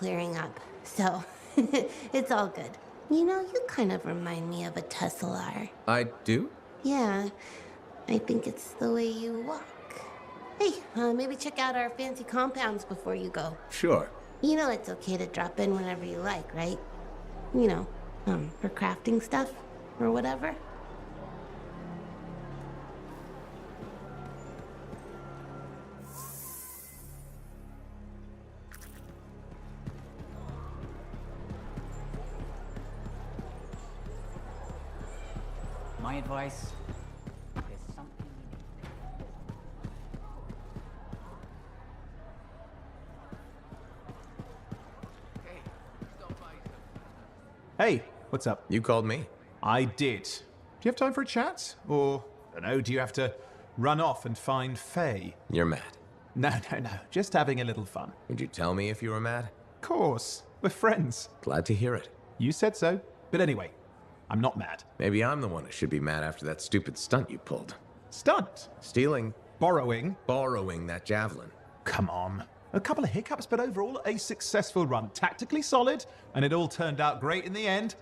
clearing up, so it's all good. You know, you kind of remind me of a Tesselar. I do? Yeah, I think it's the way you walk. Hey, maybe check out our fancy compounds before you go. Sure. You know it's okay to drop in whenever you like, right? You know, for crafting stuff or whatever. My advice, there's something Hey, what's up? You called me. I did. Do you have time for a chat? Or, I don't know, do you have to run off and find Faye? You're mad. No, just having a little fun. Would you tell me if you were mad? Of course, we're friends. Glad to hear it. You said so. But anyway, I'm not mad. Maybe I'm the one who should be mad after that stupid stunt you pulled. Stunt? Stealing, Borrowing? borrowing that javelin. Come on. A couple of hiccups, but overall a successful run. Tactically solid, and it all turned out great in the end.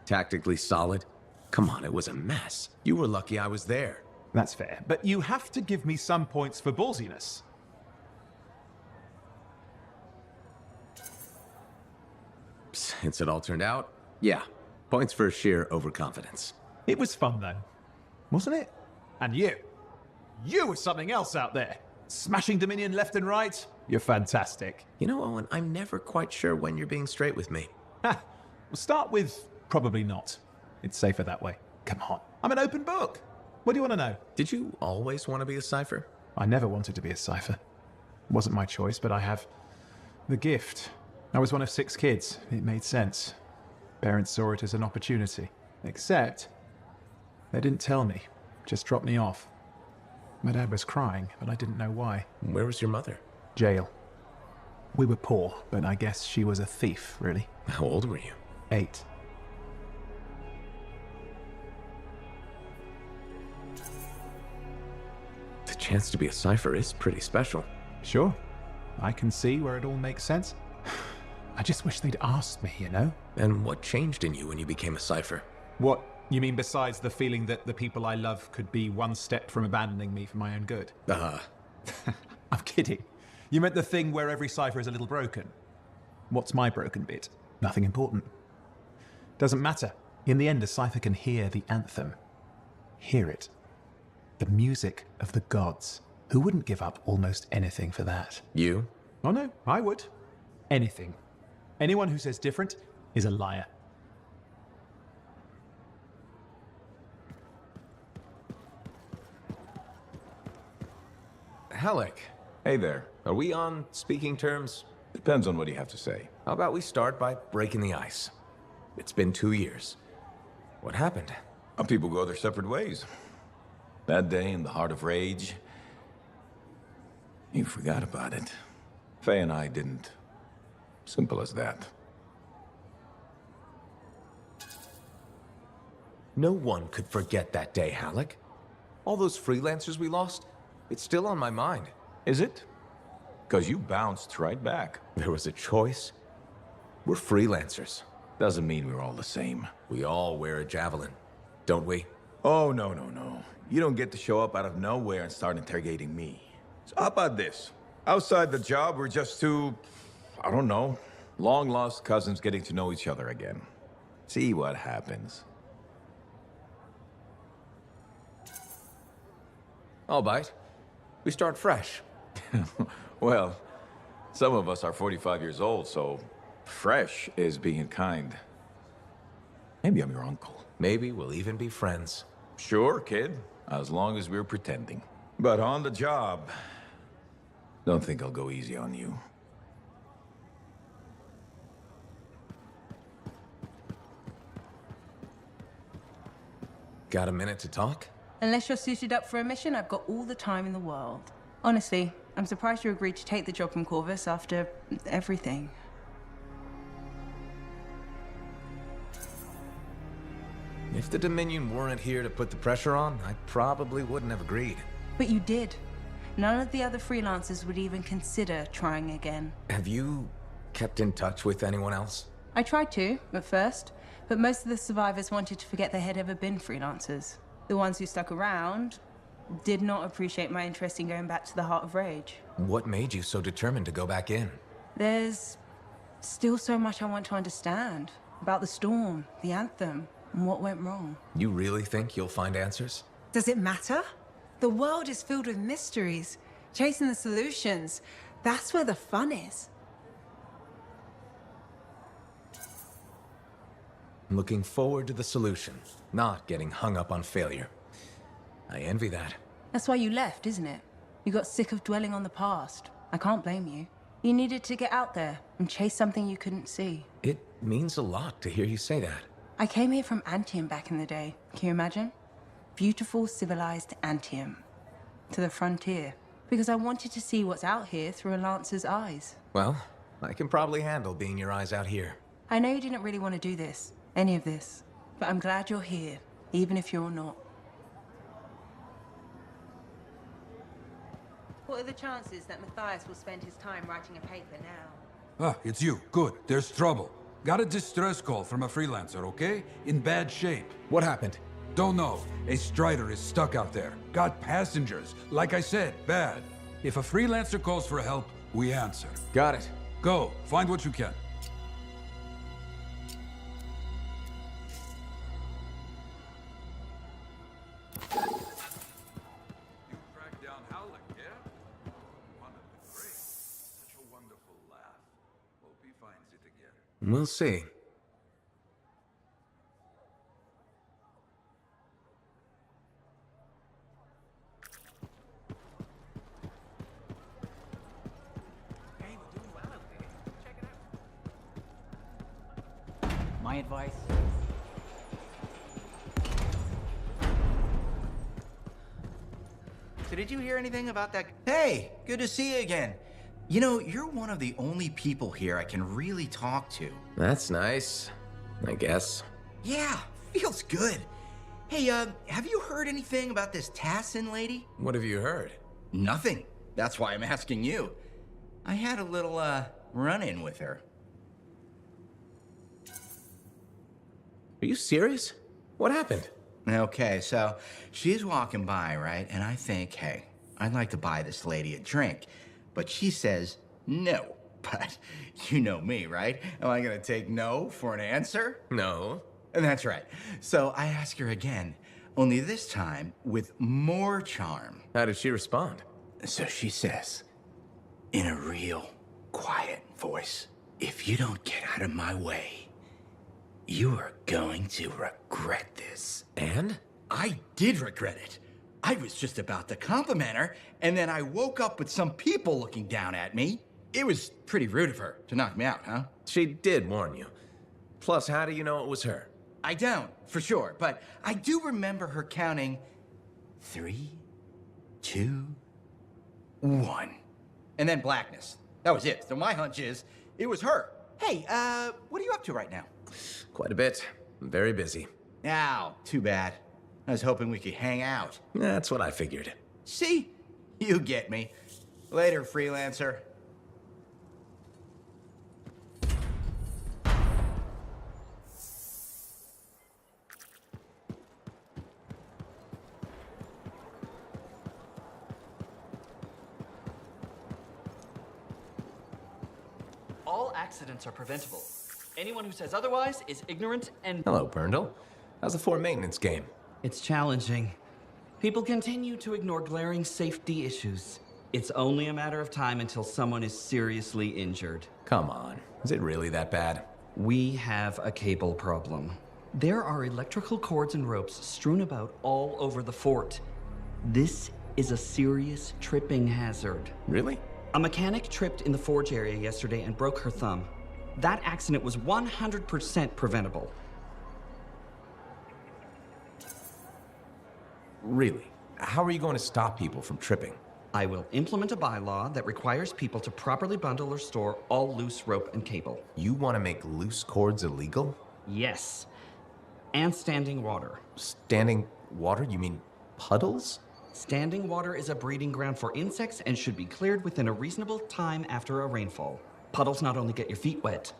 Tactically solid? Come on, it was a mess. You were lucky I was there. That's fair. But you have to give me some points for ballsiness. Since it all turned out, yeah. Points for sheer overconfidence. It was fun, though. Wasn't it? And you. You were something else out there. Smashing Dominion left and right. You're fantastic. You know, Owen, I'm never quite sure when you're being straight with me. Ha! We'll start with probably not. It's safer that way. Come on. I'm an open book. What do you want to know? Did you always want to be a cipher? I never wanted to be a cipher. It wasn't my choice, but I have the gift. I was one of 6 kids. It made sense. Parents saw it as an opportunity. Except, they didn't tell me. Just dropped me off. My dad was crying, but I didn't know why. Where was your mother? Jail. We were poor, but I guess she was a thief, really. How old were you? 8. The chance to be a cipher is pretty special. Sure. I can see where it all makes sense. I just wish they'd asked me, you know? And what changed in you when you became a cipher? What, you mean besides the feeling that the people I love could be one step from abandoning me for my own good? I'm kidding. You meant the thing where every cipher is a little broken. What's my broken bit? Nothing important. Doesn't matter. In the end, a cipher can hear the anthem. Hear it. The music of the gods. Who wouldn't give up almost anything for that? You? Oh no, I would. Anything. Anyone who says different is a liar. Halleck, Hey there. are we on speaking terms? Depends on what you have to say. How about we start by breaking the ice? It's been 2 years. What happened? People go their separate ways. That day in the heart of rage, you forgot about it. Faye and I didn't. Simple as that. No one could forget that day, Halleck. All those freelancers we lost, it's still on my mind. Is it? Because you bounced right back. There was a choice. We're freelancers. Doesn't mean we're all the same. We all wear a javelin, don't we? Oh, no. You don't get to show up out of nowhere and start interrogating me. So how about this? Outside the job, we're just two, I don't know, long-lost cousins getting to know each other again. See what happens. I'll bite. We start fresh. Well, some of us are 45 years old, so fresh is being kind. Maybe I'm your uncle. Maybe we'll even be friends. Sure, kid, as long as we're pretending. But on the job, don't think I'll go easy on you. Got a minute to talk? Unless you're suited up for a mission, I've got all the time in the world. Honestly, I'm surprised you agreed to take the job from Corvus after everything. If the Dominion weren't here to put the pressure on, I probably wouldn't have agreed. But you did. None of the other freelancers would even consider trying again. Have you kept in touch with anyone else? I tried to, at first, but most of the survivors wanted to forget they had ever been freelancers. The ones who stuck around did not appreciate my interest in going back to the Heart of Rage. What made you so determined to go back in? There's still so much I want to understand about the storm, the Anthem, and what went wrong. You really think you'll find answers? Does it matter? The world is filled with mysteries. Chasing the solutions, that's where the fun is. Looking forward to the solution, not getting hung up on failure. I envy that. That's why you left, isn't it? You got sick of dwelling on the past. I can't blame you. You needed to get out there and chase something you couldn't see. It means a lot to hear you say that. I came here from Anthem back in the day. Can you imagine? Beautiful, civilized Anthem. To the frontier. Because I wanted to see what's out here through a Lancer's eyes. Well, I can probably handle being your eyes out here. I know you didn't really want to do this, any of this. But I'm glad you're here, even if you're not. What are the chances that Matthias will spend his time writing a paper now? Ah, it's you. Good. There's trouble. Got a distress call from a freelancer, okay? In bad shape. What happened? Don't know. A Strider is stuck out there. Got passengers. Like I said, bad. If a freelancer calls for help, we answer. Got it. Go. Find what you can. You tracked down Howling, yeah? One of the great. Such a wonderful laugh. Hope he finds it again. We'll see. My advice? So did you hear anything about that? Hey, good to see you again. You know, you're one of the only people here I can really talk to. That's nice, I guess. Yeah, feels good. Hey, have you heard anything about this Tassin lady? What have you heard? Nothing. That's why I'm asking you. I had a little, run-in with her. Are you serious? What happened? Okay, so she's walking by, right? And I think, hey, I'd like to buy this lady a drink. But she says no. But you know me, right? Am I gonna take no for an answer? No. And that's right. So I ask her again, only this time with more charm. How did she respond? So she says, in a real quiet voice, if you don't get out of my way, you are going to regret this. And? I did regret it. I was just about to compliment her, and then I woke up with some people looking down at me. It was pretty rude of her to knock me out, huh? She did warn you. Plus, how do you know it was her? I don't, for sure, but I do remember her counting 3, 2, 1. And then blackness. That was it. So my hunch is, it was her. Hey, what are you up to right now? Quite a bit. I'm very busy. Ow, too bad. I was hoping we could hang out. That's what I figured. See? You get me. Later, freelancer. All accidents are preventable. Anyone who says otherwise is ignorant and... Hello, Berndl. How's the Fort maintenance game? It's challenging. People continue to ignore glaring safety issues. It's only a matter of time until someone is seriously injured. Come on. Is it really that bad? We have a cable problem. There are electrical cords and ropes strewn about all over the fort. This is a serious tripping hazard. Really? A mechanic tripped in the forge area yesterday and broke her thumb. That accident was 100% preventable. Really? How are you going to stop people from tripping? I will implement a bylaw that requires people to properly bundle or store all loose rope and cable. You want to make loose cords illegal? Yes. And standing water. Standing water? You mean puddles? Standing water is a breeding ground for insects and should be cleared within a reasonable time after a rainfall. Puddles not only get your feet wet,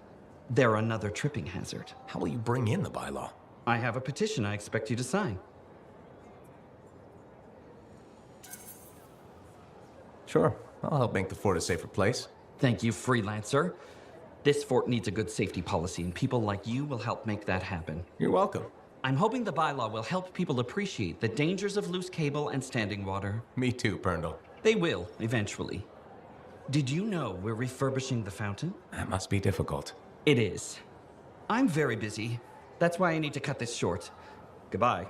they're another tripping hazard. How will you bring in the bylaw? I have a petition I expect you to sign. Sure, I'll help make the fort a safer place. Thank you, freelancer. This fort needs a good safety policy, and people like you will help make that happen. You're welcome. I'm hoping the bylaw will help people appreciate the dangers of loose cable and standing water. Me too, Perndle. They will, eventually. Did you know we're refurbishing the fountain? That must be difficult. It is. I'm very busy. That's why I need to cut this short. Goodbye.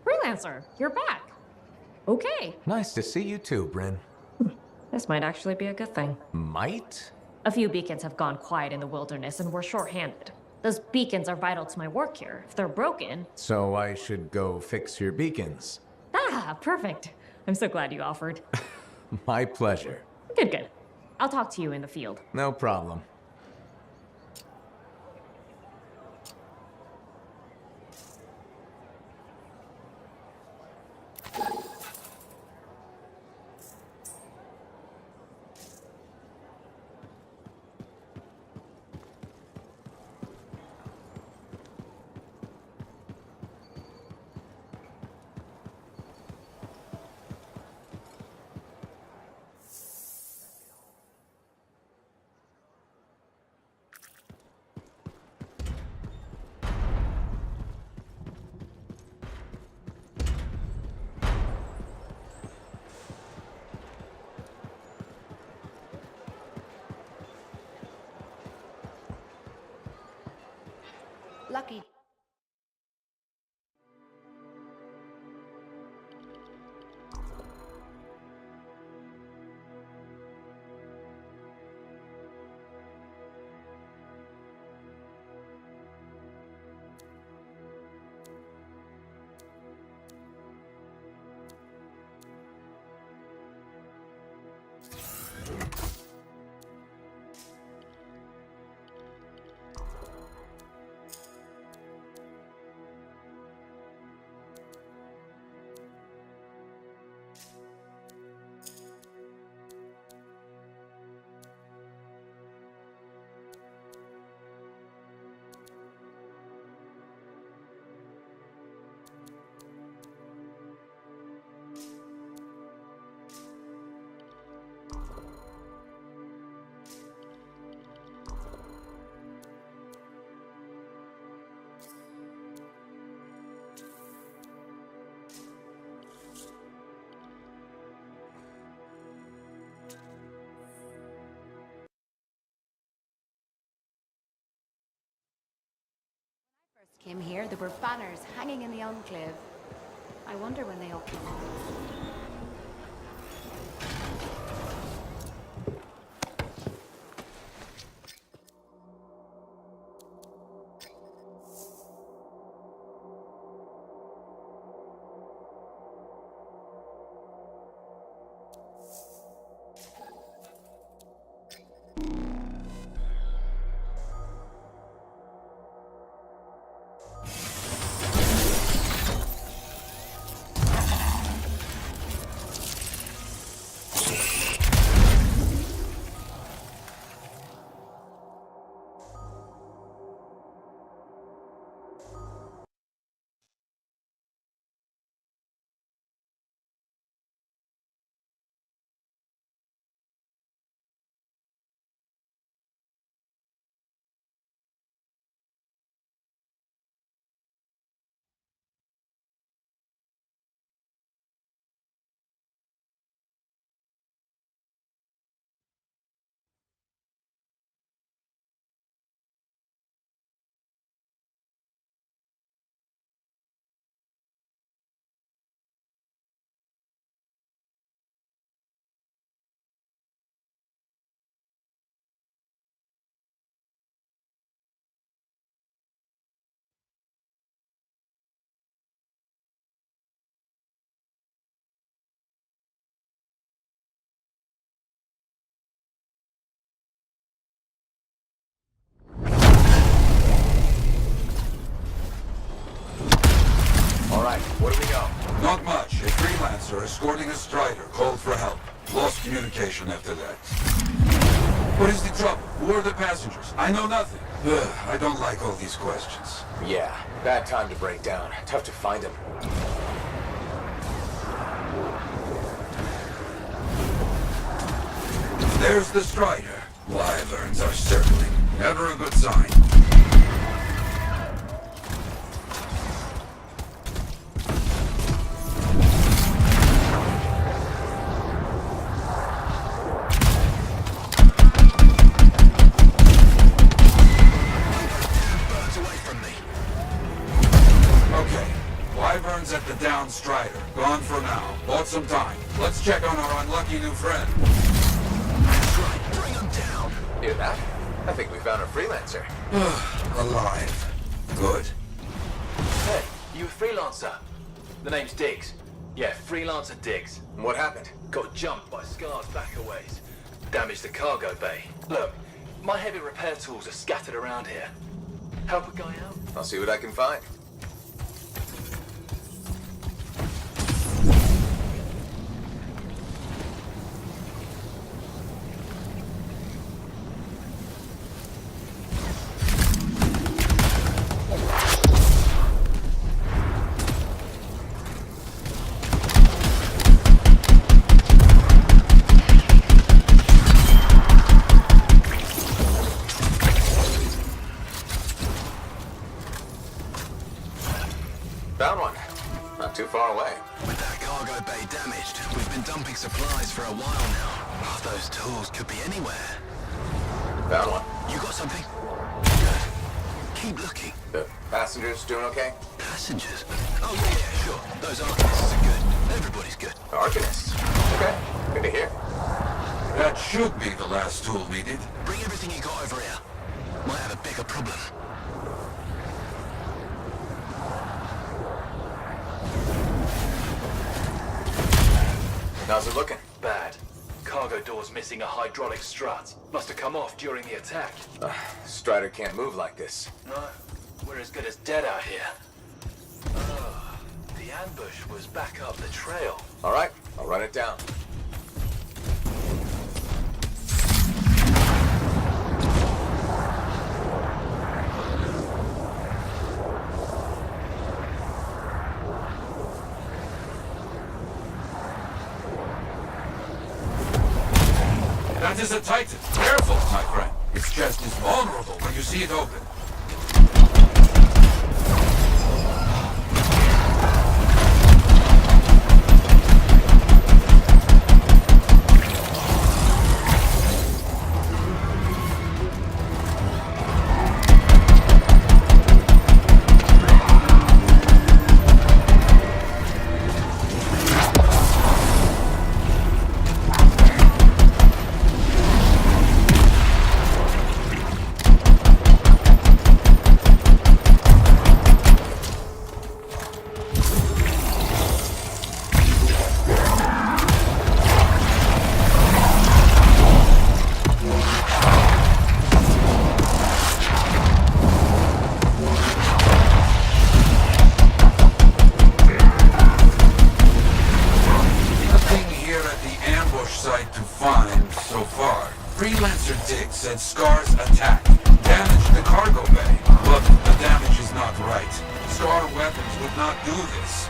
Freelancer, you're back. Okay. Nice to see you too, Bryn. This might actually be a good thing. Might? A few beacons have gone quiet in the wilderness and we're short-handed. Those beacons are vital to my work here. If they're broken... So I should go fix your beacons. Ah, perfect. I'm so glad you offered. My pleasure. Good, good. I'll talk to you in the field. No problem. Lucky. Came here, there were banners hanging in the enclave. I wonder when they all came off. communication after that. What is the trouble? Who are the passengers? I know nothing. Ugh, I don't like all these questions. Yeah, bad time to break down. Tough to find him. There's the Strider. Wyverns are circling. Never a good sign. Okay, Wyverns at the down Strider. Gone for now. Bought some time. Let's check on our unlucky new friend. Bring him down. Hear that? I think we found a freelancer. Alive. Good. Hey, you a freelancer? The name's Diggs. Yeah, freelancer Diggs. And what happened? Got jumped by Scar's backaways. Damaged the cargo bay. Look, my heavy repair tools are scattered around here. Help a guy out? I'll see what I can find. Found one. Not too far away. With that cargo bay damaged, we've been dumping supplies for a while now. Oh, those tools could be anywhere. Found one. You got something? Good. Keep looking. The passengers doing okay? Passengers? Oh, yeah, sure. Those archonists are good. Everybody's good. Archonists? Okay. Good to hear. That should be the last tool needed. Bring everything you got over here. Might have a bigger problem. How's it looking? Bad. Cargo door's missing a hydraulic strut. Must have come off during the attack. Strider can't move like this. No, we're as good as dead out here. The ambush was back up the trail. All right, I'll run it down. That is a Titan. Careful, my friend. Its chest is vulnerable when you see it open. Said Scar's attack damaged the cargo bay, but the damage is not right. Scar weapons would not do this.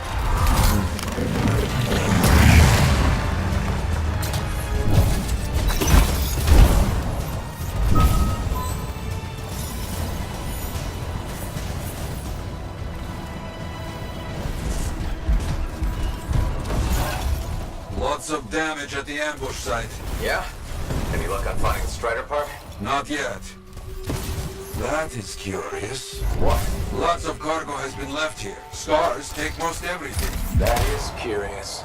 Lots of damage at the ambush site. Yeah? Any luck on finding the Strider part? Not yet. That is curious. What? Lots of cargo has been left here. Scars take most everything. That is curious.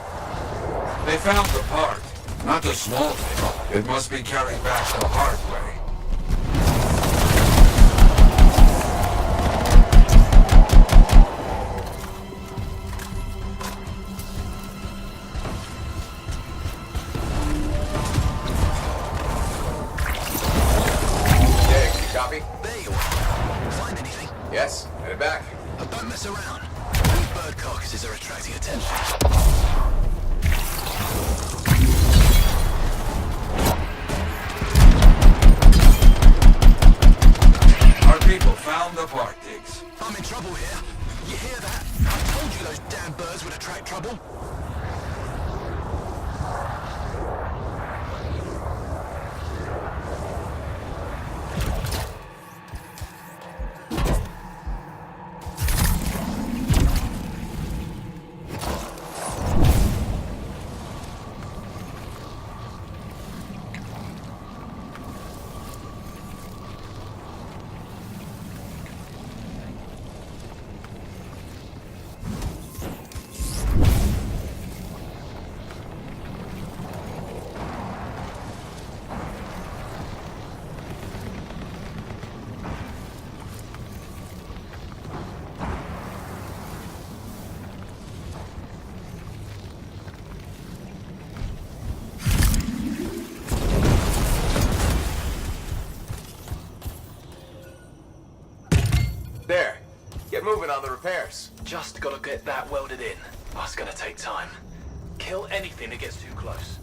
They found the part. Not a small thing. It must be carried back the hard way. Copy? There you are. Find anything? Yes, headed back. Don't mess around. These bird carcasses are attracting attention. found the part, Diggs. I'm in trouble here. You hear that? I told you those damn birds would attract trouble. There. Get moving on the repairs. Just gotta get that welded in. That's gonna take time. Kill anything that gets too close.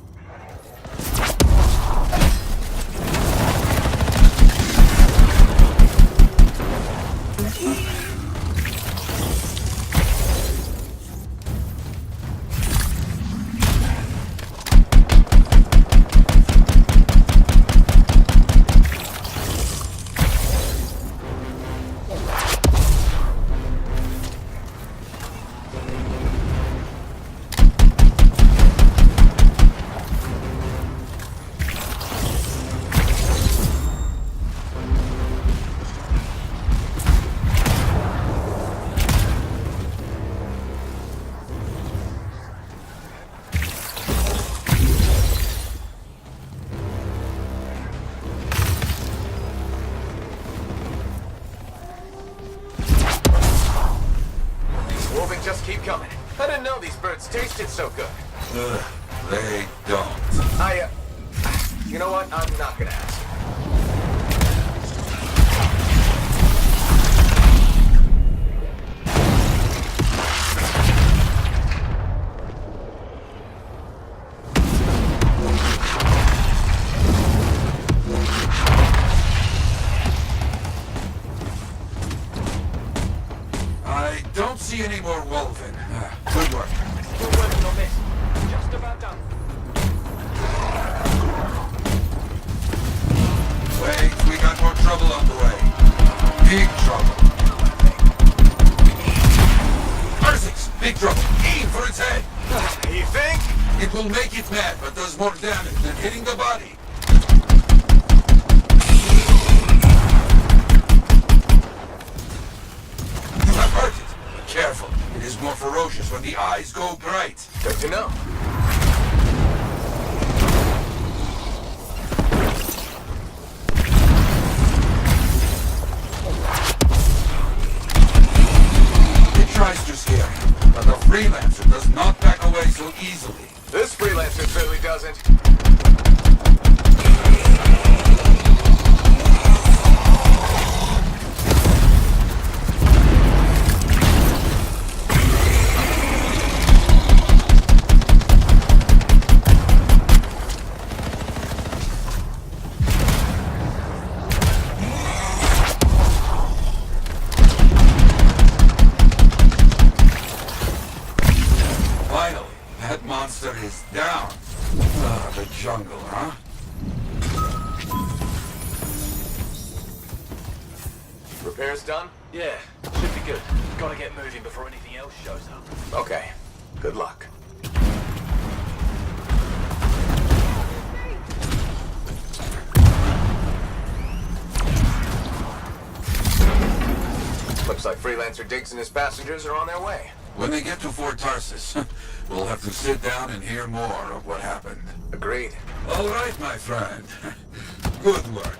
Just keep coming. I didn't know these birds tasted so good. They don't. You know what? I'm not gonna ask. I don't see any more Wolven. Good work. We're working on this. Just about done. Wait, we got more trouble on the way. Big trouble. Persix, big trouble. Aim for its head. You think? It will make it mad, but does more damage than hitting the body. You have hurt it. Be careful. It is more ferocious when the eyes go bright. Good to know. It tries to scare you, but the freelancer does not back away so easily. This freelancer certainly doesn't. Finally, that monster is down. The jungle, huh? Repairs done? Yeah, should be good. Gotta get moving before anything else shows up. Okay. Good luck. Looks like Freelancer Diggs and his passengers are on their way. When they get to Fort Tarsus, we'll have to sit down and hear more of what happened. Agreed. All right, my friend. Good work.